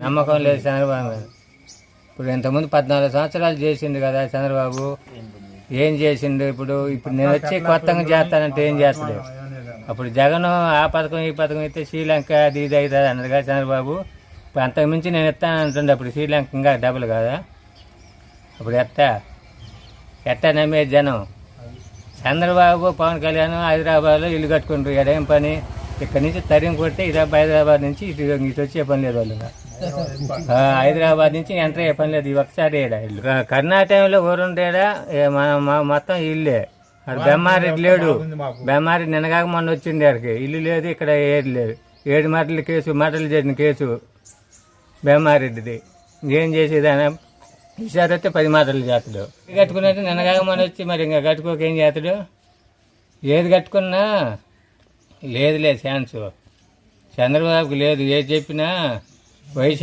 నమ్మకం లేదు చంద్రబాబు మీద. ఇప్పుడు ఇంతకుముందు 14 సంవత్సరాలు చేసిండు కదా చంద్రబాబు, ఏం చేసిండు? ఇప్పుడు నేను వచ్చి కొత్తగా చేస్తానంటే ఏం చేస్తాడు? అప్పుడు జగన్ ఆ పథకం ఈ పథకం అయితే శ్రీలంక అది ఇది అవుతుంది అన్నది కదా చంద్రబాబు. ఇప్పుడు అంతకుమించి నేను ఇస్తానంటుండే, అప్పుడు శ్రీలంక ఇంకా డబుల్ కదా. అప్పుడు ఎట్టా నమ్మేది జనం? చంద్రబాబు పవన్ కళ్యాణ్ హైదరాబాద్లో ఇల్లు కట్టుకుంటారు. ఏడేం పని? ఇక్కడి నుంచి తరిమి కొడితే హైదరాబాద్ నుంచి ఇటు వచ్చే పని లేదు వాళ్ళు. హైదరాబాద్ నుంచి ఎంటర్ అయ్యే పని లేదు. ఒకసారి ఇల్లు కర్ణాటకలో ఊరుండేడా మొత్తం ఇల్లే. అక్కడ బెమ్మారెడ్డి లేడు. బెమ్మారెడ్డి నిన్నగాక మొన్న వచ్చిండే ఆడికి ఇల్లు లేదు, ఇక్కడ ఏది లేదు. 7 మటలు కేసు, మటలు చేసిన కేసు బెమ్మారెడ్డిది. ఏం చేసేదానా? ఈసారి వస్తే 10 మాటలు చేస్తాడు. కట్టుకున్నట్టు నిన్నగాక మొన్న వచ్చి మరి ఇంకా కట్టుకోక ఏం చేస్తాడు? ఏది కట్టుకున్నా లేదు ఛాన్స్ చంద్రబాబుకి లేదు. ఏది చెప్పినా వైఎస్